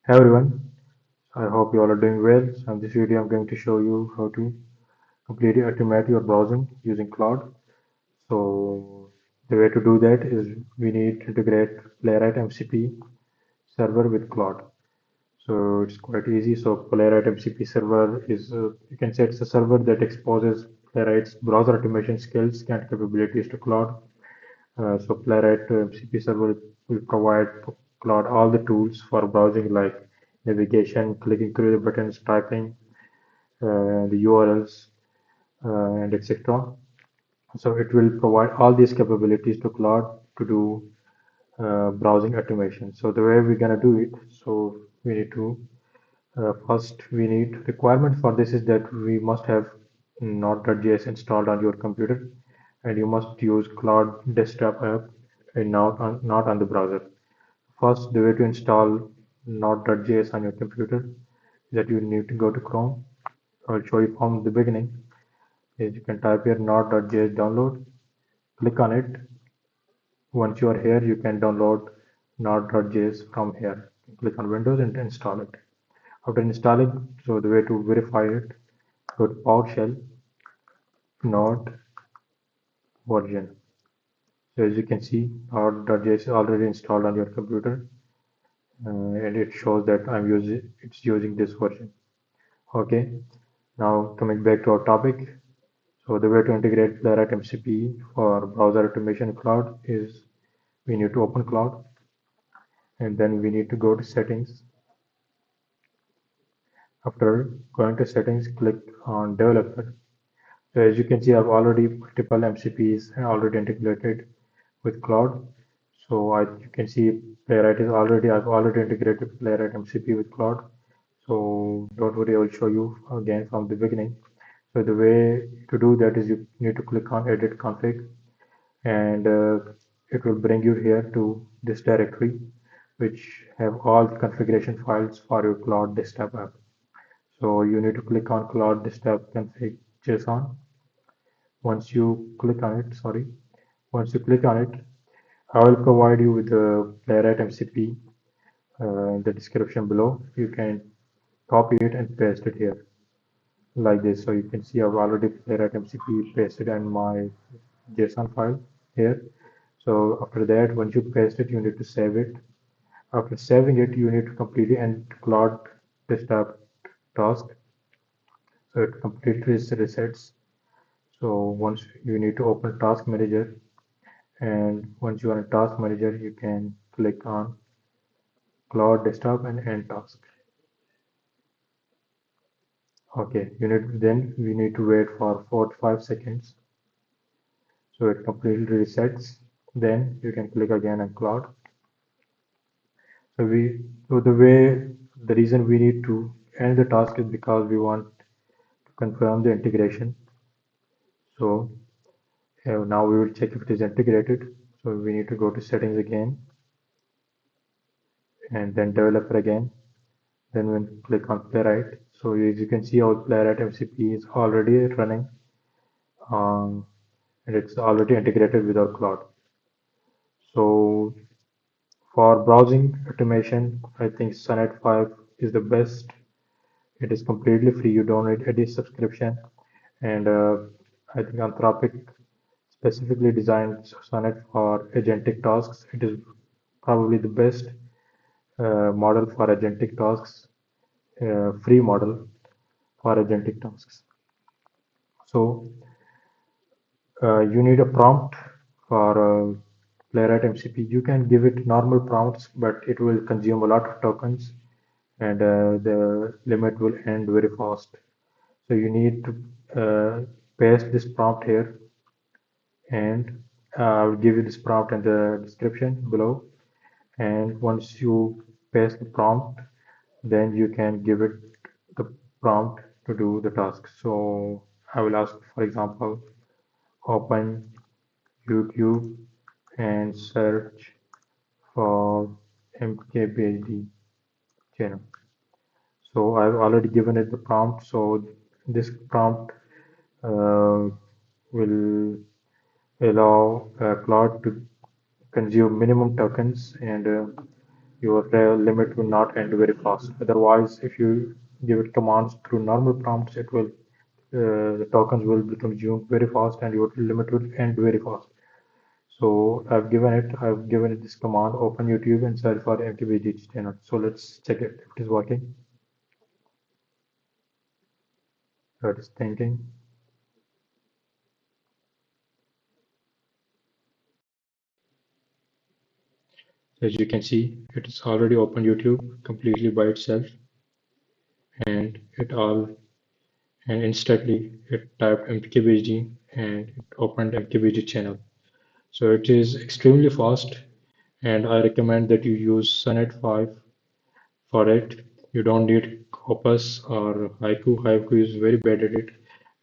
Hey everyone, I hope you all are doing well. So in this video, I'm going to show you how to completely automate your browsing using Claude. So the way to do that is we need to integrate Playwright MCP server with Claude. So it's quite easy. So Playwright MCP server is, you can say it's a server that exposes Playwright's browser automation skills and capabilities to Claude. So Playwright MCP server will provide Claude all the tools for browsing like navigation, clicking through the buttons, typing, the URLs, and etc. So it will provide all these capabilities to Claude to do browsing automation. So the way we're gonna do it, so we need to first we need requirement for this is that we must have Node.js installed on your computer, and you must use Claude Desktop App and not on the browser. First, the way to install Node.js on your computer is that you need to go to Chrome. I'll show you from the beginning. Is you can type here Node.js download, click on it. Once you are here, you can download Node.js from here. Click on Windows and install it. After installing, so the way to verify it, go to PowerShell, Node version. So as you can see, Node.js is already installed on your computer, and it shows that it's using this version. Okay, now coming back to our topic. So the way to integrate Playwright MCP for browser automation Cloud is we need to open Cloud, and then we need to go to settings. After going to settings, click on developer. So as you can see, I've already multiple MCPs already integrated with Cloud. So you can see I've already integrated Playwright MCP with Cloud. So don't worry, I will show you again from the beginning. So the way to do that is you need to click on edit config, and it will bring you here to this directory which have all the configuration files for your Claude Desktop app. So you need to click on Claude Desktop config JSON. Once you click on it, I will provide you with the Playwright MCP in the description below. You can copy it and paste it here like this. So you can see I've already Playwright MCP pasted in my JSON file here. So after that, once you paste it, you need to save it. After saving it, you need to completely end Claude Desktop task. So it completely resets. So once you need to open Task Manager, and once you are in Task Manager, you can click on Claude Desktop and end task. Okay, we need to wait for 4 to 5 seconds. So it completely resets. Then you can click again on Claude. So the reason we need to end the task is because we want to confirm the integration. So now we will check if it is integrated. So we need to go to settings again, and then developer again. Then we click on Playwright. So as you can see, our Playwright MCP is already running, um, and it's already integrated with our Claude. So for browsing automation, I think Sonnet 5 is the best. It is completely free. You don't need any subscription, and I think Anthropic specifically designed Sonnet for agentic tasks. It is probably the best model for agentic tasks, free model for agentic tasks. So you need a prompt for Playwright MCP. You can give it normal prompts, but it will consume a lot of tokens, and the limit will end very fast. So you need to paste this prompt here, and I'll give you this prompt in the description below. And once you paste the prompt, then you can give it the prompt to do the task. So I will ask, for example, open YouTube and search for MKBHD channel. So I've already given it the prompt. So this prompt uh, will allow Claude to consume minimum tokens, and your limit will not end very fast. Otherwise, if you give it commands through normal prompts, it will the tokens will be consumed very fast and your limit will end very fast. So I've given it this command, open YouTube and search for MKBHD channel. So let's check it if it is working. So it is thinking. As you can see, it is already opened YouTube completely by itself, and instantly it typed MKBHD and it opened MKBHD channel. So it is extremely fast, and I recommend that you use Sonnet 5 for it. You don't need Opus or Haiku. Haiku is very bad at it,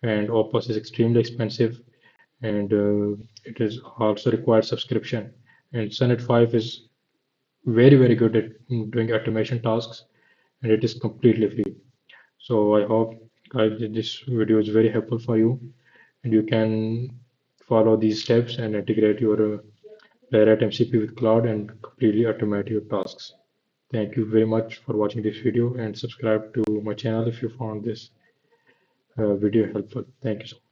and Opus is extremely expensive, and it is also requires subscription. And Sonnet 5 is very good at doing automation tasks, and it is completely free. So I hope guys this video is very helpful for you, and you can follow these steps and integrate your Playwright MCP with Claude and completely automate your tasks. Thank you very much for watching this video and subscribe to my channel if you found this video helpful. Thank you so much.